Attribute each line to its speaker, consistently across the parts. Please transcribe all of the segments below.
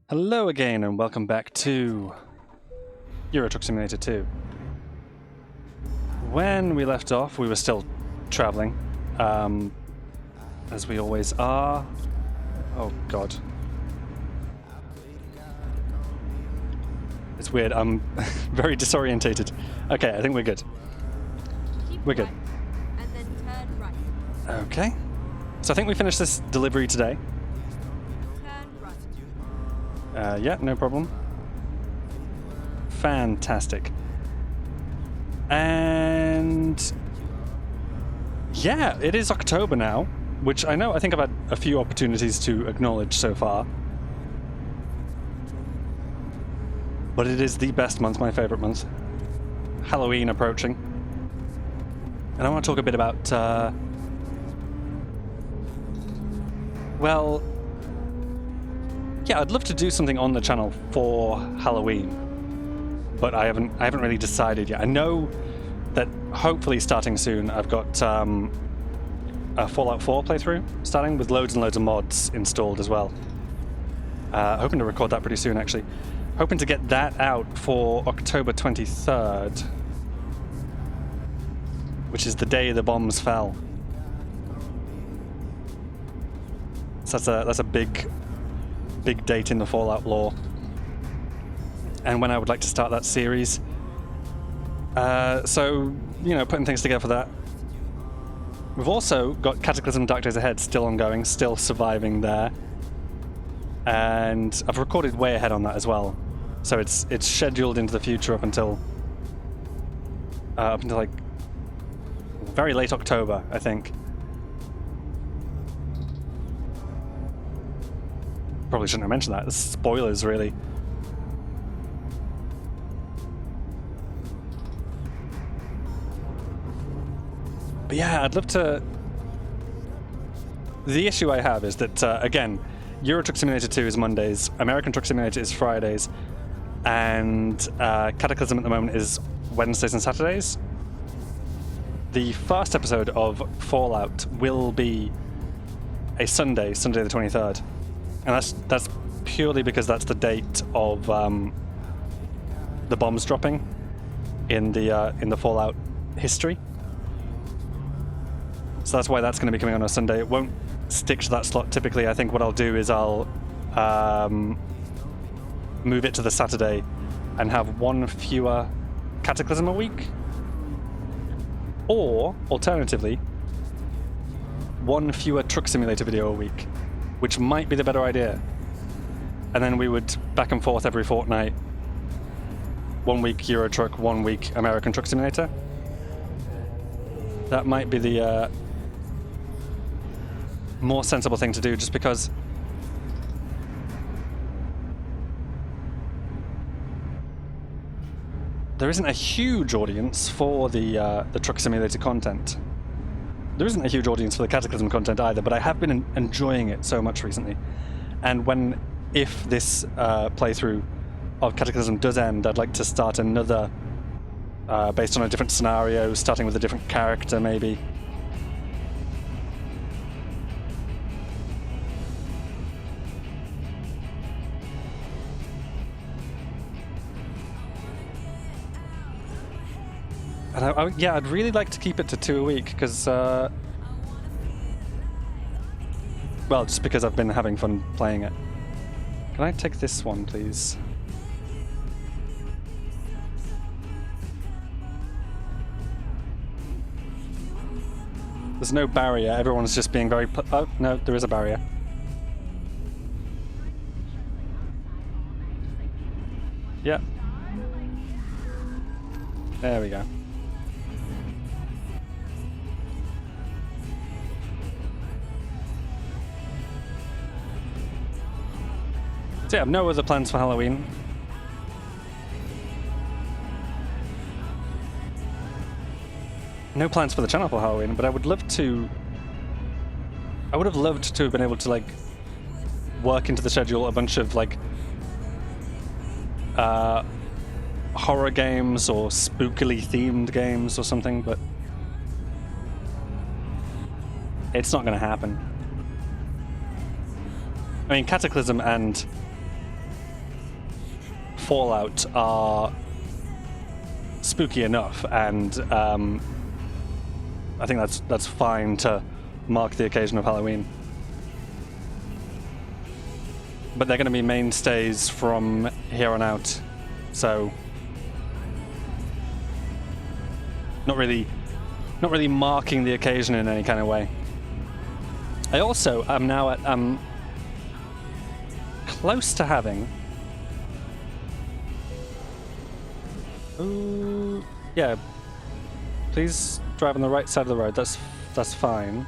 Speaker 1: Hello again and welcome back to Euro Truck Simulator 2. When we left off, we were still traveling, as we always are. Oh god. It's weird, I'm very disorientated. Okay, I think we're good. We're good.
Speaker 2: And then turn right.
Speaker 1: Okay. So I think we finished this delivery today.
Speaker 2: Turn right.
Speaker 1: Yeah, no problem. Fantastic. And yeah, it is October now, which I think I've had a few opportunities to acknowledge so far. But it is the best month, my favorite month. Halloween approaching. And I want to talk a bit about, well, yeah, I'd love to do something on the channel for Halloween, but I haven't really decided yet. I know that hopefully starting soon, I've got a Fallout 4 playthrough starting with loads and loads of mods installed as well. Hoping to record that pretty soon, actually. Hoping to get that out for October 23rd, which is the day the bombs fell. So that's a big date in the Fallout lore, and when I would like to start that series. So, you know, putting things together for that. We've also got Cataclysm Dark Days Ahead still ongoing, still surviving there, and I've recorded way ahead on that as well. So it's scheduled into the future up until like very late October, I think. Probably shouldn't have mentioned that. It's spoilers, really. But yeah, I'd love to... The issue I have is that, again, Euro Truck Simulator 2 is Mondays, American Truck Simulator is Fridays, and Cataclysm at the moment is Wednesdays and Saturdays. The first episode of Fallout will be a Sunday the 23rd. And that's purely because that's the date of the bombs dropping in the Fallout history. So that's why that's going to be coming on a Sunday. It won't stick to that slot typically. I think what I'll do is I'll move it to the Saturday and have one fewer Cataclysm a week. Or, alternatively, one fewer Truck Simulator video a week, which might be the better idea. And then we would back and forth every fortnight. 1 week Euro Truck, 1 week American Truck Simulator. That might be the more sensible thing to do, just because there isn't a huge audience for the Truck Simulator content. There isn't a huge audience for the Cataclysm content either, but I have been enjoying it so much recently. And if this playthrough of Cataclysm does end, I'd like to start another based on a different scenario, starting with a different character, maybe. And yeah, I'd really like to keep it to 2 a week, because well, just because I've been having fun playing it. Can I take this one, please? There's no barrier, everyone's just being very... Oh, no, there is a barrier. Yep. There we go. So yeah, I have no other plans for Halloween. No plans for the channel for Halloween, but I would love to... I would have loved to have been able to, like, work into the schedule a bunch of, like, horror games or spookily themed games or something, but it's not going to happen. I mean, Cataclysm and Fallout are spooky enough, and I think that's fine to mark the occasion of Halloween. But they're going to be mainstays from here on out, so not really marking the occasion in any kind of way. I also am now at close to having. Ooh, yeah. Please drive on the right side of the road. That's fine.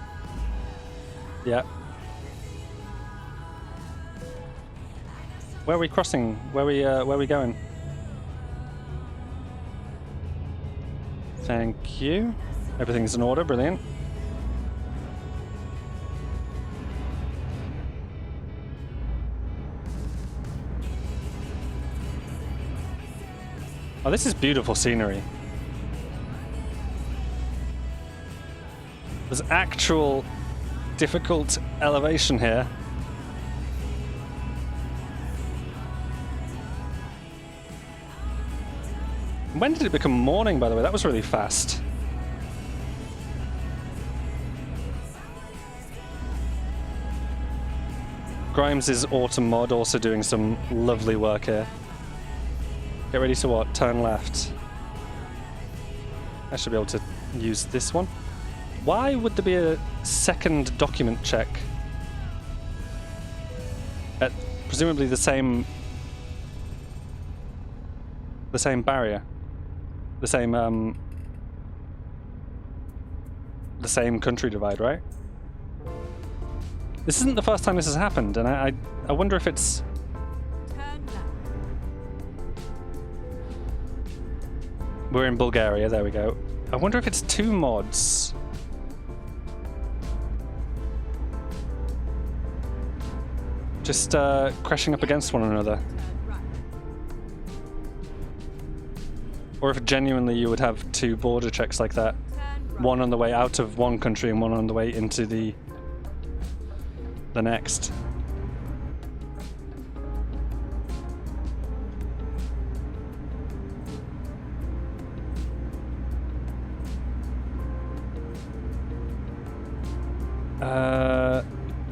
Speaker 1: Yeah. Where are we crossing? Where are we going? Thank you. Everything's in order. Brilliant. Oh, this is beautiful scenery. There's actual difficult elevation here. When did it become morning, by the way? That was really fast. Grimes' autumn mod also doing some lovely work here. Get ready to what? Turn left. I should be able to use this one. Why would there be a second document check at presumably the same barrier? The same country divide, right? This isn't the first time this has happened, and I wonder if it's...
Speaker 2: Turn left.
Speaker 1: We're in Bulgaria, there we go. I wonder if it's two mods. Just crashing up against one another.
Speaker 2: Turn right.
Speaker 1: Or if genuinely you would have two border checks like that.
Speaker 2: Turn right.
Speaker 1: One on the way out of one country and one on the way into the next.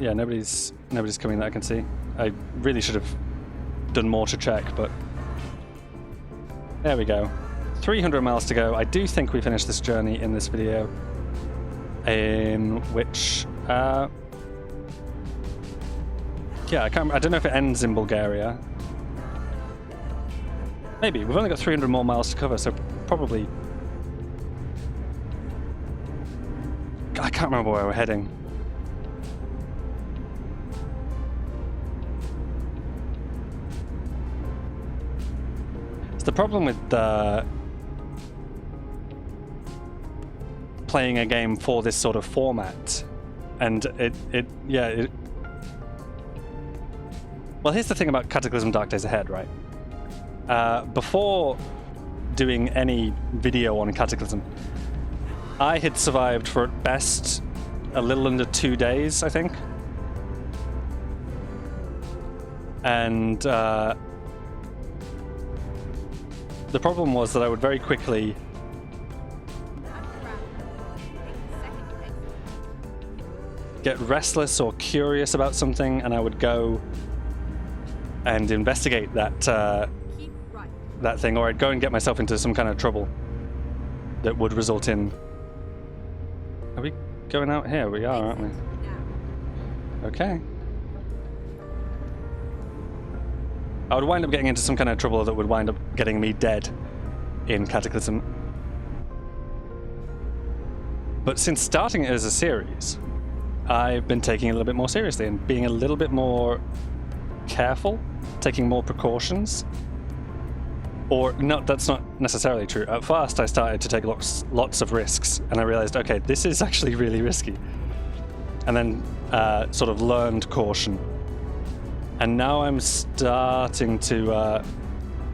Speaker 1: Yeah, nobody's coming that I can see. I really should have done more to check, but there we go. 300 miles to go. I do think we finished this journey in this video, in which yeah, I don't know if it ends in Bulgaria. Maybe. We've only got 300 more miles to cover, so probably... I can't remember where we're heading. It's the problem with playing a game for this sort of format, and well, here's the thing about Cataclysm Dark Days Ahead, right? Before doing any video on Cataclysm, I had survived for at best a little under 2 days, I think. And the problem was that I would very quickly get restless or curious about something, and I would go and investigate that
Speaker 2: Keep right.
Speaker 1: that thing, or I'd go and get myself into some kind of trouble that would result in... Are we going out here? We are, aren't we?
Speaker 2: Now.
Speaker 1: Okay. I would wind up getting into some kind of trouble that would wind up getting me dead in Cataclysm. But since starting it as a series, I've been taking it a little bit more seriously and being a little bit more careful, taking more precautions. Or, no, that's not necessarily true. At first, I started to take lots of risks, and I realized, okay, this is actually really risky. And then sort of learned caution. And now I'm starting to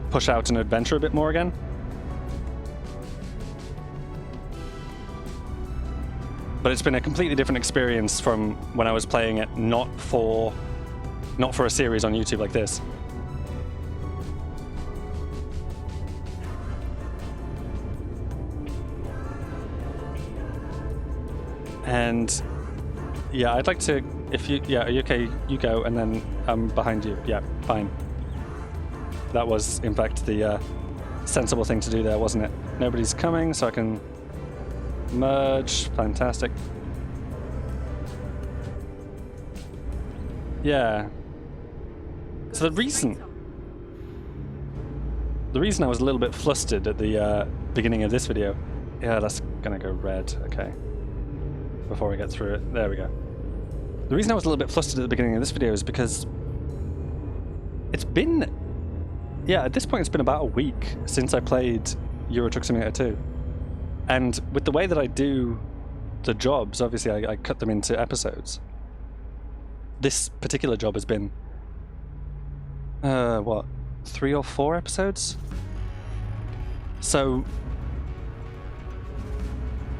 Speaker 1: push out an adventure a bit more again. But it's been a completely different experience from when I was playing it, not for a series on YouTube like this. And yeah, I'd like to, if you, yeah, are you okay? You go, and then I'm behind you. Yeah, fine. That was, in fact, the sensible thing to do there, wasn't it? Nobody's coming, so I can merge. Fantastic. Yeah. So the reason I was a little bit flustered at the beginning of this video, yeah, that's gonna go red, okay. Before we get through it, there we go. The reason I was a little bit flustered at the beginning of this video is because it's been, yeah, at this point it's been about a week since I played Euro Truck Simulator 2. And with the way that I do the jobs, obviously I cut them into episodes. This particular job has been, what, 3 or 4 episodes? So,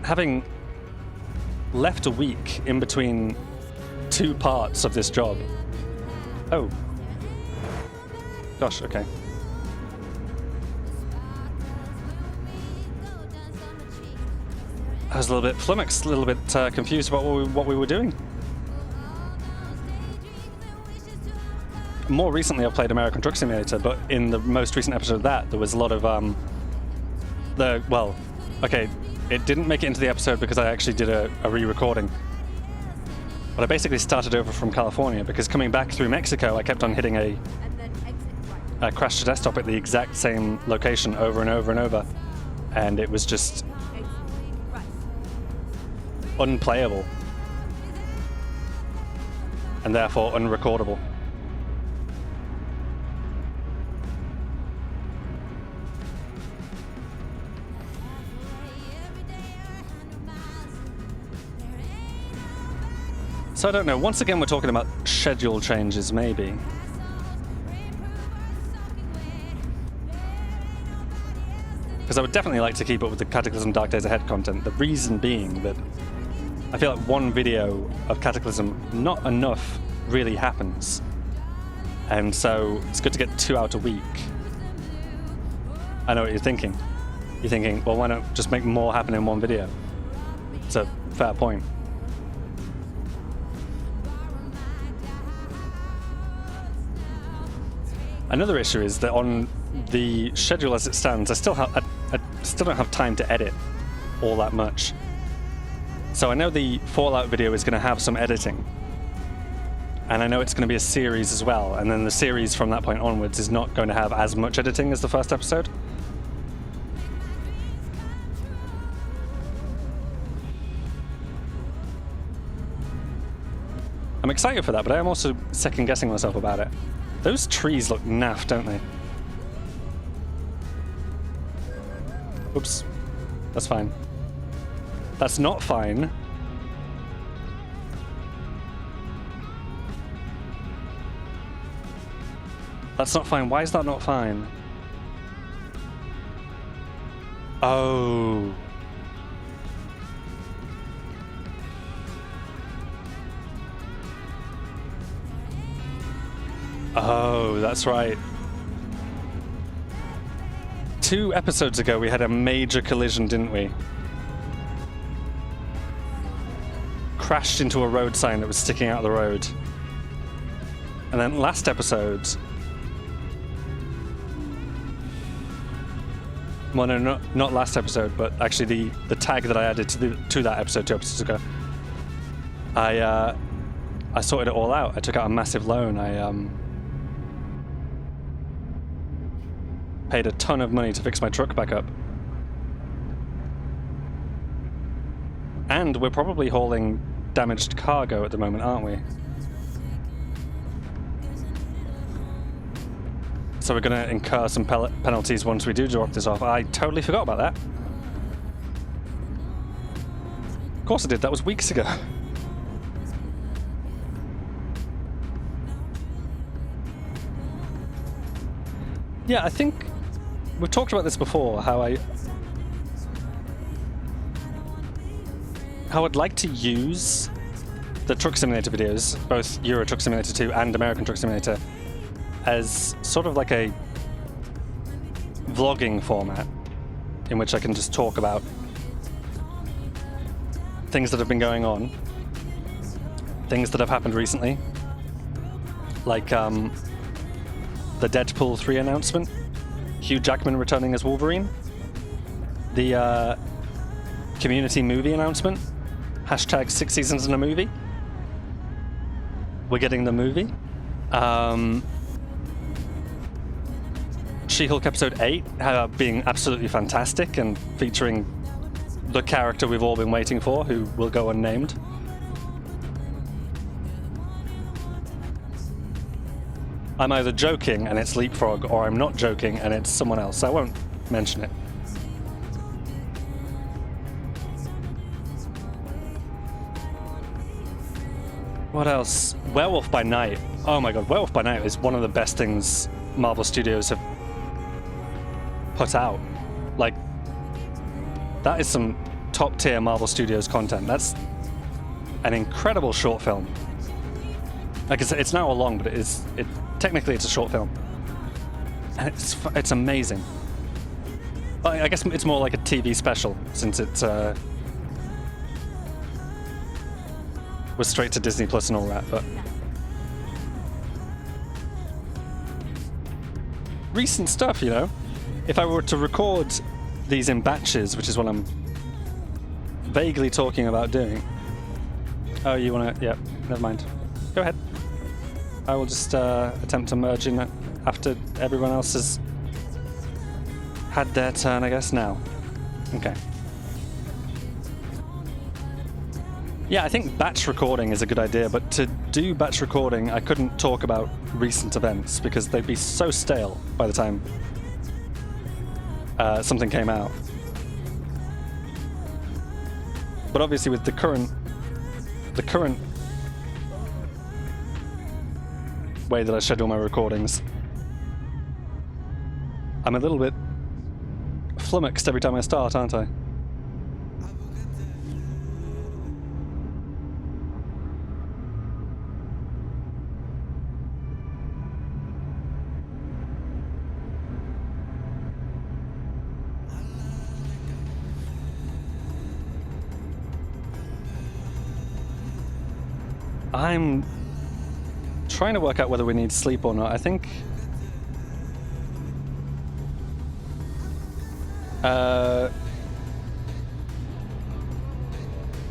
Speaker 1: having left a week in between 2 parts of this job. Oh. Gosh, okay. I was a little bit flummoxed, a little bit confused about what we were doing. More recently I've played American Truck Simulator, but in the most recent episode of that, there was a lot of, well, okay, it didn't make it into the episode because I actually did a re-recording. But I basically started over from California because coming back through Mexico, I kept on hitting
Speaker 2: And then exit right.
Speaker 1: a crash to desktop at the exact same location over and over and over. And it was just
Speaker 2: Exit right.
Speaker 1: unplayable. And therefore unrecordable. So I don't know, once again we're talking about schedule changes, maybe. Because I would definitely like to keep up with the Cataclysm Dark Days Ahead content, the reason being that I feel like one video of Cataclysm, not enough really happens. And so it's good to get 2 out a week. I know what you're thinking. You're thinking, well, why not just make more happen in one video? It's a fair point. Another issue is that on the schedule as it stands, I still don't have time to edit all that much. So I know the Fallout video is going to have some editing, and I know it's going to be a series as well. And then the series from that point onwards is not going to have as much editing as the first episode. I'm excited for that, but I am also second guessing myself about it. Those trees look naff, don't they? Oops. That's fine. That's not fine. That's not fine. Why is that not fine? Oh. Oh, that's right. 2 episodes ago, we had a major collision, didn't we? Crashed into a road sign that was sticking out of the road. And then last episode... Well, no, not last episode, but actually the tag that I added to that episode 2 episodes ago. I sorted it all out. I took out a massive loan. I paid a ton of money to fix my truck back up. And we're probably hauling damaged cargo at the moment, aren't we? So we're going to incur some penalties once we do drop this off. I totally forgot about that. Of course I did, that was weeks ago. Yeah, I think we've talked about this before, how I'd like to use the Truck Simulator videos, both Euro Truck Simulator 2 and American Truck Simulator, as sort of like a vlogging format in which I can just talk about things that have been going on, things that have happened recently, like the Deadpool 3 announcement, Hugh Jackman returning as Wolverine, the Community movie announcement, hashtag 6 seasons in a movie. We're getting the movie. She-Hulk episode 8 being absolutely fantastic and featuring the character we've all been waiting for, who will go unnamed. I'm either joking and it's Leapfrog, or I'm not joking and it's someone else. I won't mention it. What else? Werewolf by Night. Oh my god, Werewolf by Night is one of the best things Marvel Studios have put out. Like, that is some top tier Marvel Studios content. That's an incredible short film. Like, it's now a long, but technically it's a short film, and it's amazing. I guess it's more like a TV special, since it was straight to Disney Plus and all that. But recent stuff, you know. If I were to record these in batches, which is what I'm vaguely talking about doing. Oh, you wanna? Yeah, never mind. Go ahead. I will just attempt to merge in after everyone else has had their turn, I guess, now. Okay. Yeah, I think batch recording is a good idea, but to do batch recording, I couldn't talk about recent events because they'd be so stale by the time something came out. But obviously with the current way that I schedule my recordings, I'm a little bit flummoxed every time I start, aren't I? I'm trying to work out whether we need sleep or not. I think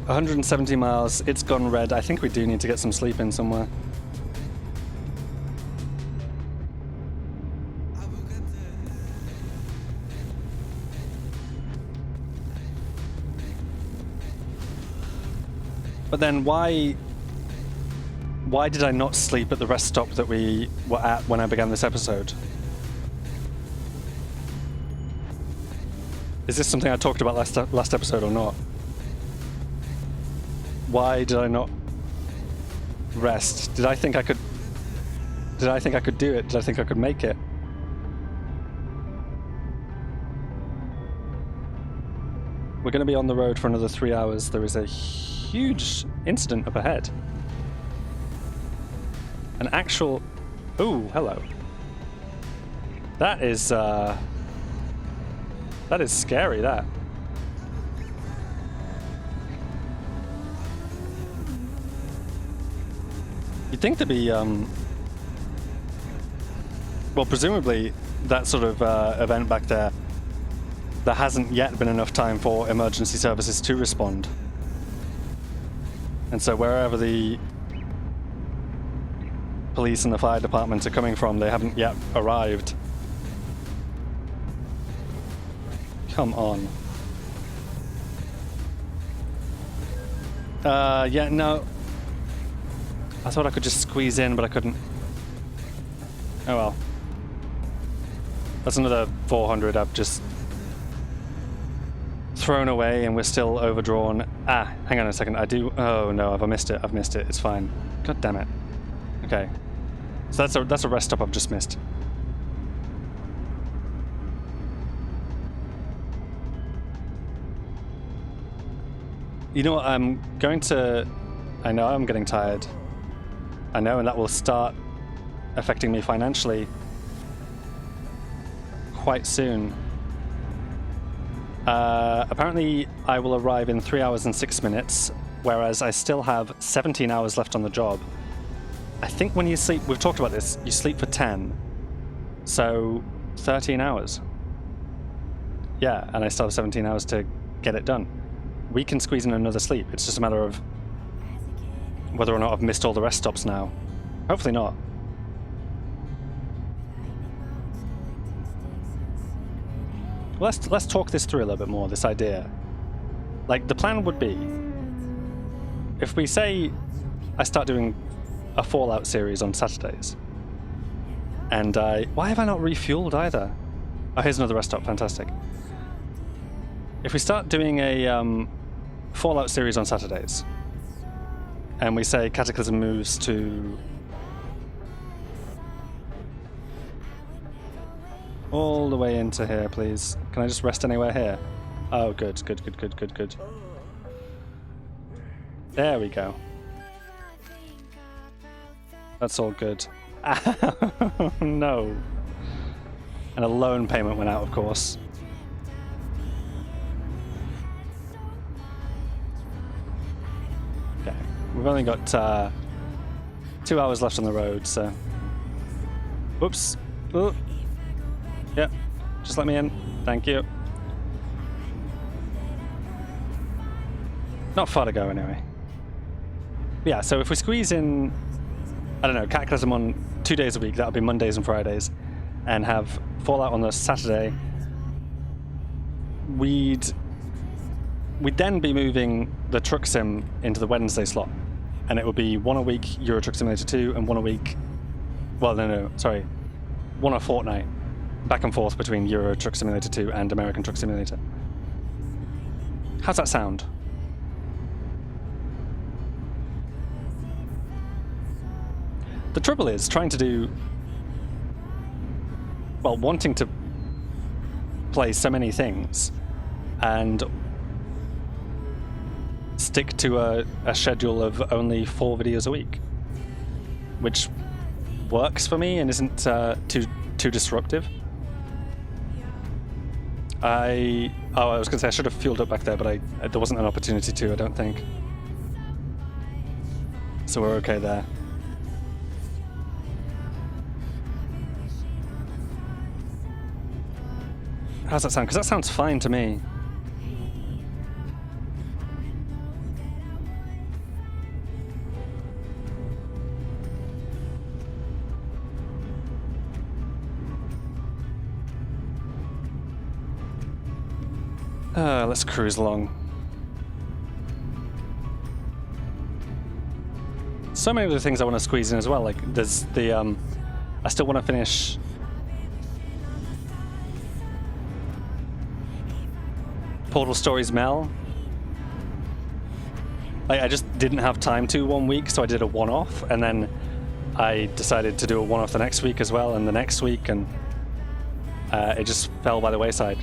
Speaker 1: 170 miles, it's gone red. I think we do need to get some sleep in somewhere. But then why did I not sleep at the rest stop that we were at when I began this episode? Is this something I talked about last episode or not? Why did I not rest? Did I think I could do it? Did I think I could make it? We're going to be on the road for another 3 hours. There is a huge incident up ahead. An actual... Ooh, hello. That is scary, that. You'd think to be, well, presumably that sort of event back there, there hasn't yet been enough time for emergency services to respond. And so wherever the police and the fire department are coming from, they haven't yet arrived. Come on. Yeah, no. I thought I could just squeeze in, but I couldn't. Oh well. That's another 400 I've just thrown away, and we're still overdrawn. Ah, hang on a second. Oh no, I've missed it. It's fine. God damn it. Okay. So that's a rest stop I've just missed. You know what? I know I'm getting tired. I know, and that will start affecting me financially quite soon. Apparently, I will arrive in 3 hours and 6 minutes, whereas I still have 17 hours left on the job. I think when you sleep, we've talked about this, you sleep for 10. So, 13 hours. Yeah, and I still have 17 hours to get it done. We can squeeze in another sleep. It's just a matter of whether or not I've missed all the rest stops now. Hopefully not. Let's talk this through a little bit more, this idea. Like, the plan would be, if we say I start doing a Fallout series on Saturdays, and why have I not refueled either? Oh, here's another rest stop, fantastic. If we start doing a Fallout series on Saturdays, and we say Cataclysm moves to all the way into here, please. Can I just rest anywhere here? Oh, good. There we go. That's all good. No. And a loan payment went out, of course. Okay. We've only got 2 hours left on the road, so... Whoops. Ooh. Yep. Just let me in. Thank you. Not far to go, anyway. Yeah, so if we squeeze in, I don't know, Cataclysm on 2 days a week, that'll be Mondays and Fridays, and have Fallout on the Saturday, we'd then be moving the truck sim into the Wednesday slot, and it would be one a week Euro Truck Simulator 2 and one a week, well, no, sorry, one a fortnight, back and forth between Euro Truck Simulator 2 and American Truck Simulator. How's that sound? The trouble is trying to do, well, wanting to play so many things and stick to a schedule of only 4 videos a week, which works for me and isn't too disruptive. I was going to say I should have fueled up back there, but there wasn't an opportunity to, I don't think. So we're okay there. How's that sound? Because that sounds fine to me. Let's cruise along. So many other things I want to squeeze in as well. Like there's the I still want to finish Portal Stories Mel. I just didn't have time to 1 week, so I did a one-off, and then I decided to do a one-off the next week as well, and the next week, and it just fell by the wayside.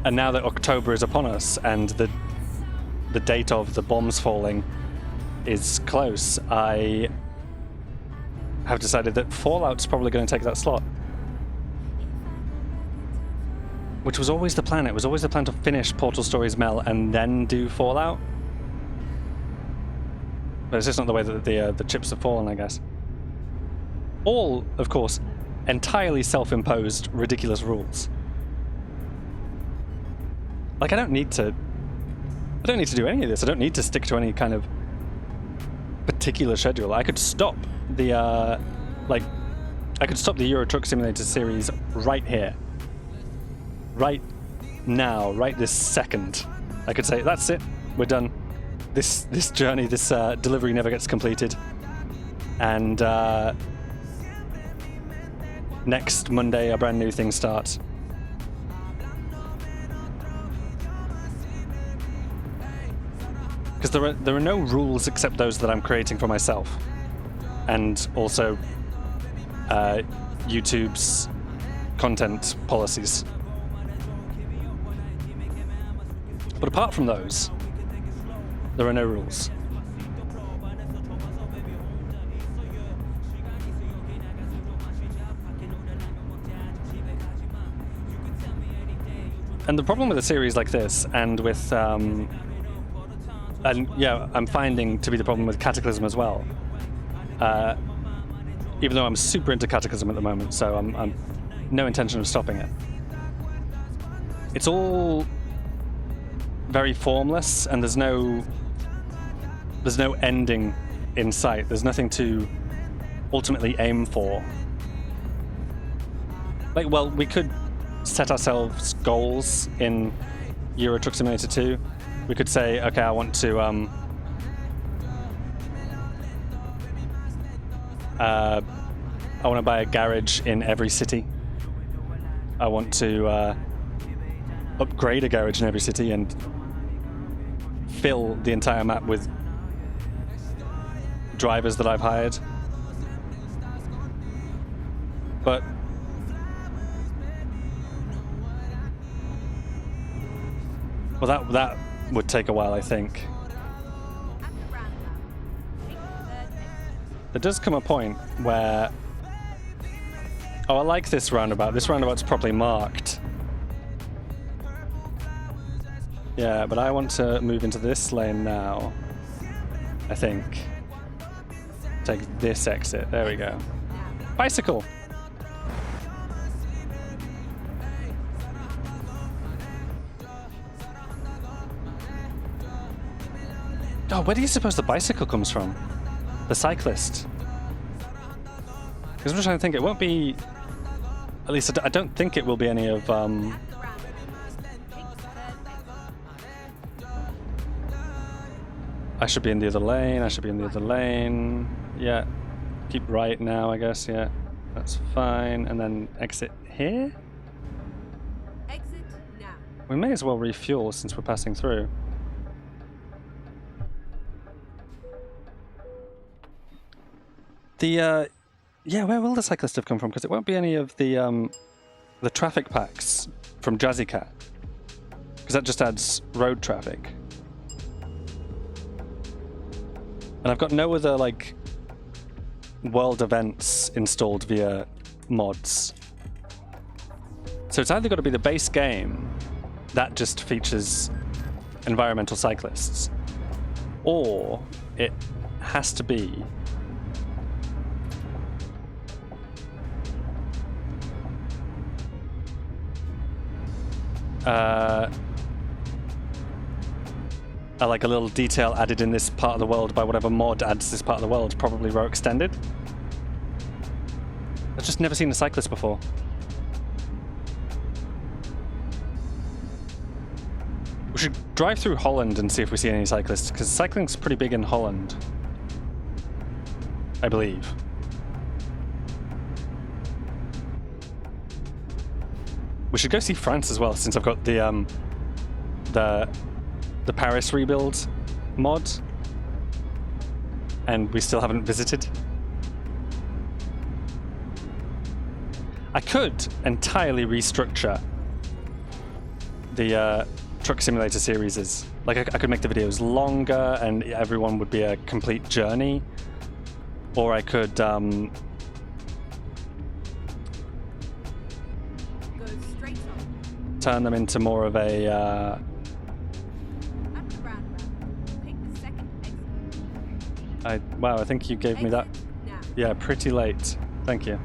Speaker 1: And now that October is upon us and the date of the bombs falling is close, I have decided that Fallout's probably going to take that slot. Which was always the plan. It was always the plan to finish Portal Stories Mel and then do Fallout. But it's just not the way that the chips have fallen, I guess. All, of course, entirely self-imposed, ridiculous rules. Like, I don't need to do any of this. I don't need to stick to any kind of particular schedule. I could stop the, I could stop the Euro Truck Simulator series right here. Right now, right this second. I could say, that's it, we're done. This journey, this delivery never gets completed. And next Monday, a brand new thing starts. Because there are no rules except those that I'm creating for myself. And also YouTube's content policies. But apart from those, there are no rules. And the problem with a series like this, and with, and yeah, I'm finding to be the problem with Cataclysm as well. Even though I'm super into Cataclysm at the moment, so I'm no intention of stopping it. It's all very formless, and there's no ending in sight. There's nothing to ultimately aim for. Like, well, we could set ourselves goals in Euro Truck Simulator 2. We could say, okay, I want to buy a garage in every city. I want to upgrade a garage in every city and fill the entire map with drivers that I've hired. But well, that would take a while, I think.
Speaker 2: At the roundabout, take the third exit.
Speaker 1: There does come a point where, oh, I like this roundabout. This roundabout's properly marked. Yeah, but I want to move into this lane now, I think. Take this exit. There we go. Bicycle! Oh, where do you suppose the bicycle comes from? The cyclist? Because I'm trying to think, it won't be... At least I don't think it will be any of...
Speaker 2: At the roundabout, take the third exit.
Speaker 1: I should be in the other lane, I should be in the other lane. Yeah. Keep right now, I guess, yeah. That's fine. And then exit here?
Speaker 2: Exit now.
Speaker 1: We may as well refuel since we're passing through. The, yeah, where will the cyclist have come from? Because it won't be any of the traffic packs from Jazzy Cat. Because that just adds road traffic. And I've got no other, like, world events installed via mods. So it's either got to be the base game that just features environmental cyclists, or it has to be like a little detail added in this part of the world by whatever mod adds this part of the world, probably row extended. I've just never seen a cyclist before. We should drive through Holland and see if we see any cyclists, because cycling's pretty big in Holland, I believe. We should go see France as well, since I've got the Paris rebuild mod, and we still haven't visited. I could entirely restructure the Truck Simulator series. Like, I could make the videos longer, and everyone would be a complete journey, or I could
Speaker 2: Go straight on.
Speaker 1: turn them into more of a
Speaker 2: At the roundabout, take the second exit.
Speaker 1: wow, I think you gave me that.
Speaker 2: Exit now.
Speaker 1: Yeah, pretty late. Thank you.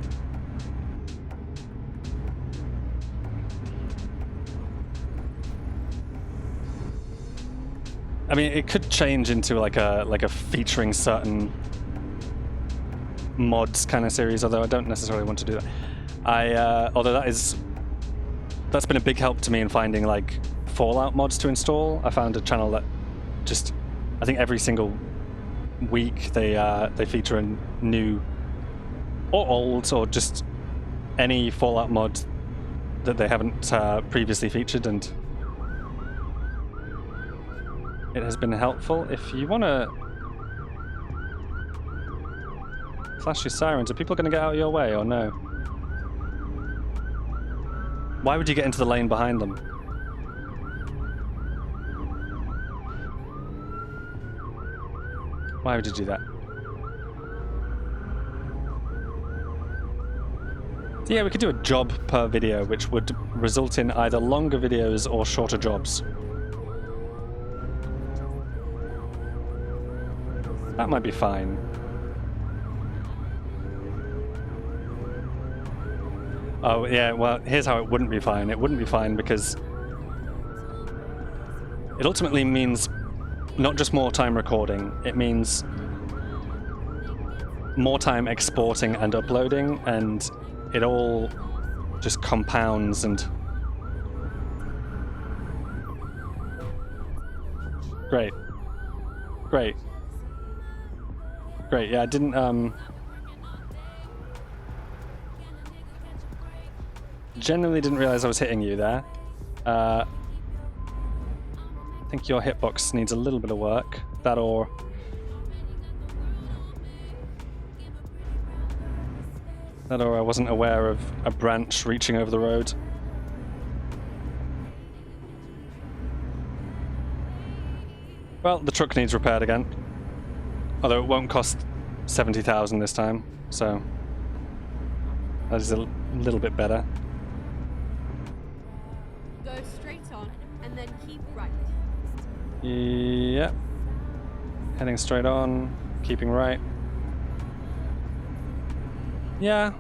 Speaker 1: I mean, it could change into like a featuring certain mods kind of series, although I don't necessarily want to do that. Although that's been a big help to me in finding like Fallout mods to install. I found a channel that just, I think every single week they feature a new or old or just any Fallout mod that they haven't previously featured, and it has been helpful. If you want to flash your sirens, are people going to get out of your way or no? Why would you get into the lane behind them? Why would you do that? So yeah, we could do a job per video, which would result in either longer videos or shorter jobs. That might be fine. Oh yeah, well, here's how it wouldn't be fine. It wouldn't be fine because it ultimately means not just more time recording, it means more time exporting and uploading, and it all just compounds and... Great. Great. Great, yeah, I didn't, genuinely didn't realize I was hitting you there. I think your hitbox needs a little bit of work. That or... I wasn't aware of a branch reaching over the road. Well, the truck needs repaired again. Although it won't cost 70,000 this time, so that is a little bit better.
Speaker 3: Go straight on and then keep right.
Speaker 1: Yep. Heading straight on, keeping right. Yeah.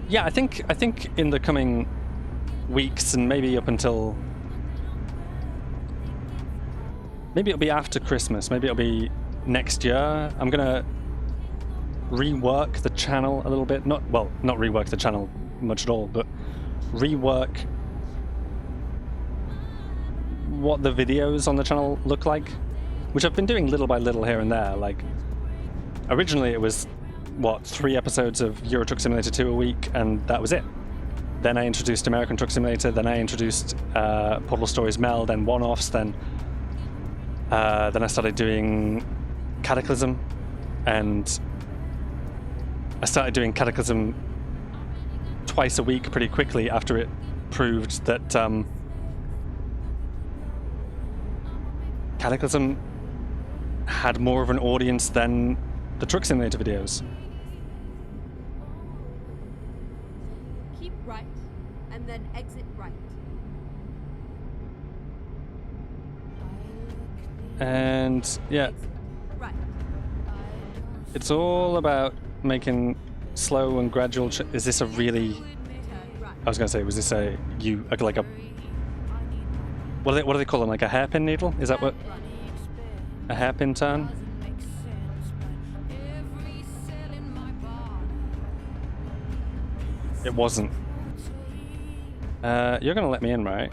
Speaker 1: Yeah, I think in the coming weeks and maybe up until... Maybe it'll be after Christmas, maybe it'll be next year. I'm gonna rework the channel a little bit. Not rework the channel much at all, but rework what the videos on the channel look like, which I've been doing little by little here and there. Like, originally it was, what, 3 episodes of Euro Truck Simulator 2 a week, and that was it. Then I introduced American Truck Simulator, then I introduced Portal Stories Mel, then one-offs, then I started doing Cataclysm, and I started doing Cataclysm twice a week pretty quickly after it proved that Cataclysm had more of an audience than the Truck Simulator videos.
Speaker 3: Keep right and then exit right.
Speaker 1: And yeah,
Speaker 3: Right.
Speaker 1: it's all about making slow and gradual. Is this a really?
Speaker 3: Turn right.
Speaker 1: I was gonna say, was this a like a? What do they call them? Like a hairpin needle? Is that what? A hairpin turn? It wasn't. You're gonna let me in, right?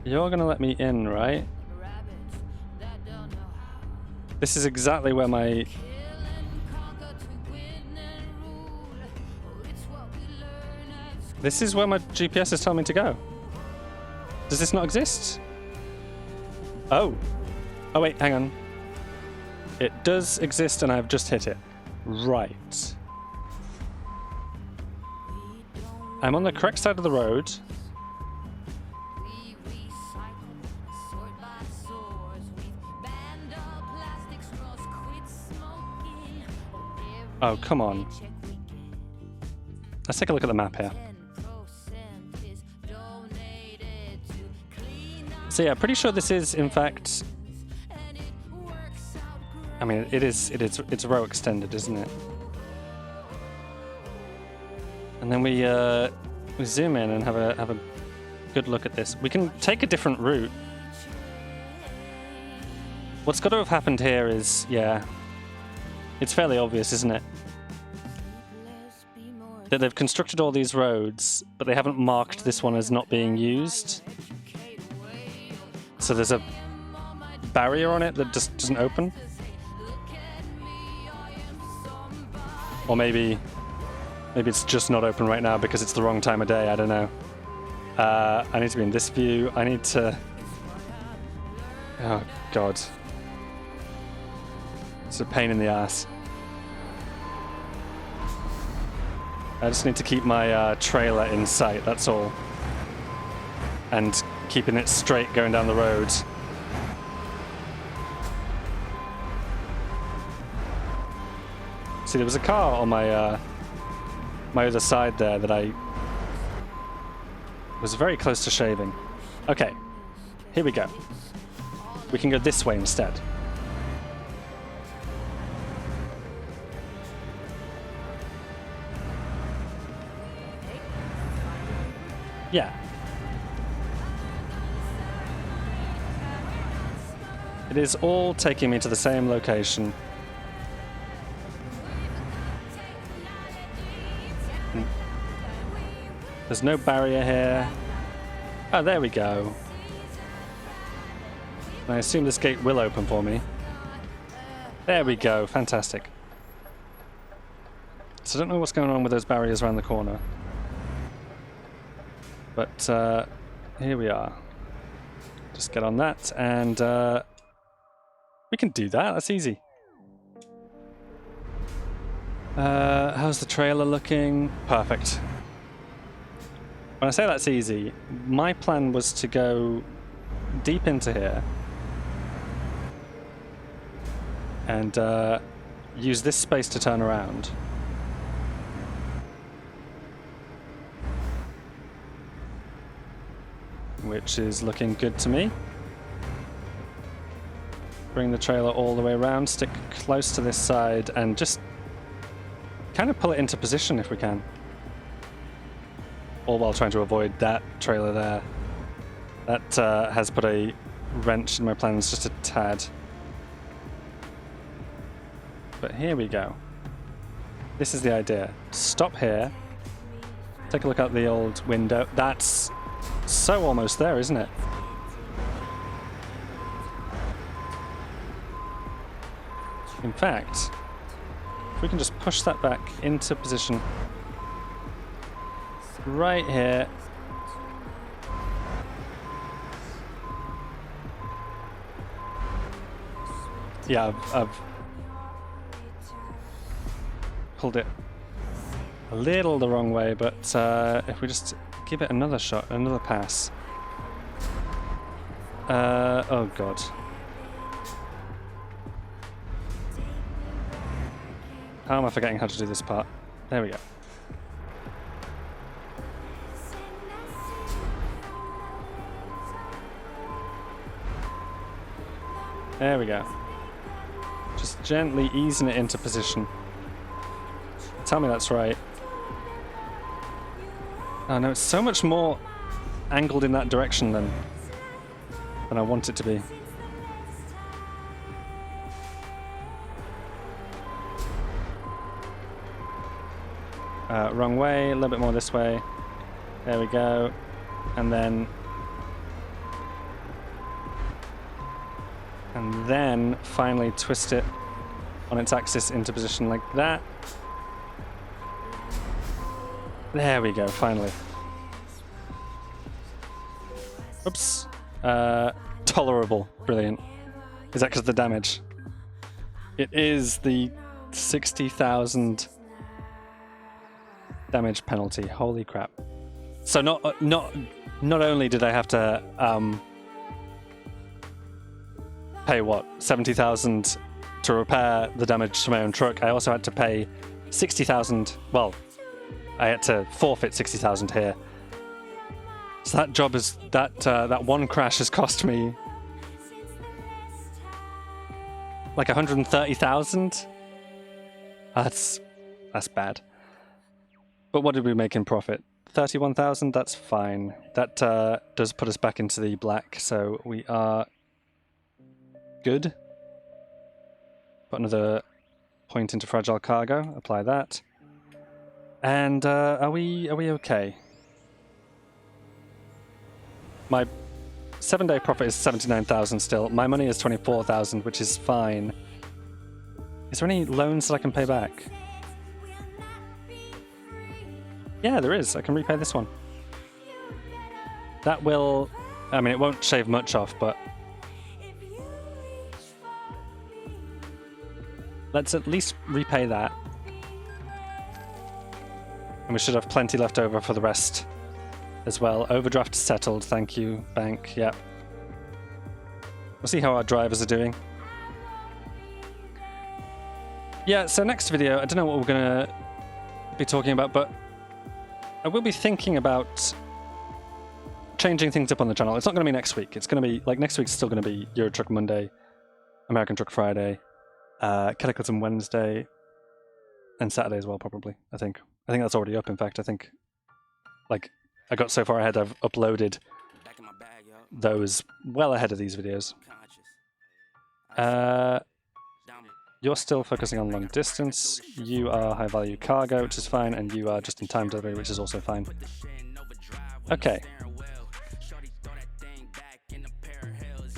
Speaker 1: You're gonna let me in, right? This is exactly where my... This is where my GPS is telling me to go. Does this not exist? Oh. Oh wait, hang on. It does exist and I've just hit it. Right. I'm on the correct side of the road. Oh, come on. Let's take a look at the map here. So yeah, pretty sure this is, in fact... I mean, it's row extended, isn't it? And then we zoom in and have a good look at this. We can take a different route. What's got to have happened here is, yeah, it's fairly obvious, isn't it? That they've constructed all these roads, but they haven't marked this one as not being used. So there's a barrier on it that just doesn't open. Or maybe it's just not open right now because it's the wrong time of day, I don't know. I need to be in this view. I need to... Oh, God. It's a pain in the ass. I just need to keep my trailer in sight, that's all. And keeping it straight going down the road. See, there was a car on my my other side there that I was very close to shaving. Okay, here we go. We can go this way instead. Yeah. It is all taking me to the same location. There's no barrier here. Oh, there we go. I assume this gate will open for me. There we go, fantastic. So I don't know what's going on with those barriers around the corner. But here we are. Just get on that and we can do that, that's easy. How's the trailer looking? Perfect. When I say that's easy, my plan was to go deep into here and use this space to turn around. Which is looking good to me. Bring the trailer all the way around, stick close to this side, and just kind of pull it into position if we can. All while trying to avoid that trailer there. That has put a wrench in my plans just a tad. But here we go. This is the idea. Stop here. Take a look out the old window. That's so almost there, isn't it? In fact, if we can just push that back into position right here. Yeah, I've pulled it a little the wrong way, but if we just give it another shot, another pass. Oh god. How am I forgetting how to do this part? There we go. There we go. Just gently easing it into position. Tell me that's right. Oh no, it's so much more angled in that direction than I want it to be. Wrong way, a little bit more this way. There we go. And then finally twist it on its axis into position like that. There we go, finally. Oops. Tolerable. Brilliant. Is that because of the damage? It is the 60,000 damage penalty. Holy crap. So not only did I have to pay what, 70,000 to repair the damage to my own truck, I also had to pay 60,000. Well, I had to forfeit 60,000 here. So that job is that one crash has cost me like 130,000. That's bad. But what did we make in profit? 31,000. That's fine. That does put us back into the black, so we are good. Put another point into fragile cargo. Apply that. And are we okay? My 7-day profit is 79,000 still. My money is 24,000, which is fine. Is there any loans that I can pay back? Yeah, there is. I can repay this one. That will... I mean, it won't shave much off, but... let's at least repay that. And we should have plenty left over for the rest as well. Overdraft settled, thank you, bank, yep. We'll see how our drivers are doing. Yeah, so next video, I don't know what we're going to be talking about, but I will be thinking about changing things up on the channel. It's not going to be next week. It's going to be, like, next week's still going to be Euro Truck Monday, American Truck Friday, Cataclysm Wednesday, and Saturday as well, probably, I think. I think that's already up, in fact. I think, like, I got so far ahead, I've uploaded those well ahead of these videos. You're still focusing on long distance, you are high value cargo, which is fine, and you are just in time delivery, which is also fine. Okay.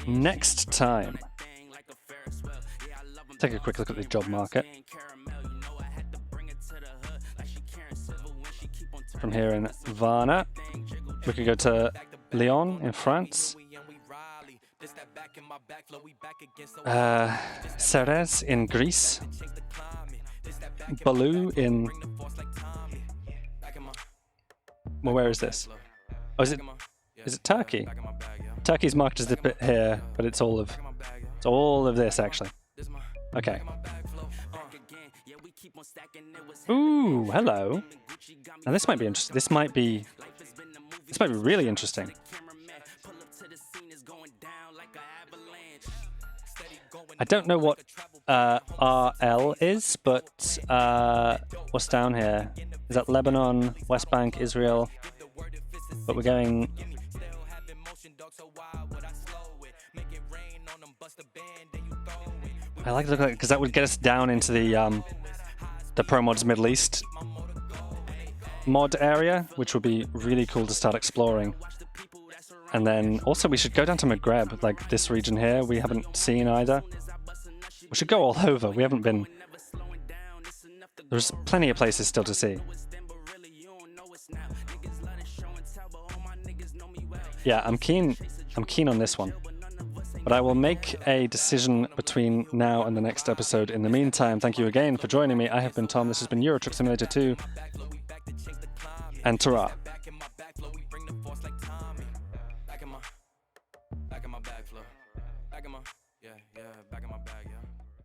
Speaker 1: Next time, take a quick look at the job market. From here in Varna, we could go to Lyon in France. Ceres in Greece, Balou in... Well, where is this? Oh, is it Turkey? Turkey's marked as a bit here, but it's all of this actually. Okay. Ooh, hello. Now this might be interesting. This might be really interesting. I don't know what RL is, but what's down here? Is that Lebanon, West Bank, Israel? But we're going... I like to look at it because that would get us down into the Pro Mods Middle East mod area, which would be really cool to start exploring. And then also we should go down to Maghreb, like this region here. We haven't seen either. We should go all over. We haven't been... There's plenty of places still to see. Yeah, I'm keen on this one. But I will make a decision between now and the next episode. In the meantime, thank you again for joining me. I have been Tom. This has been Euro Truck Simulator 2. And ta-ra.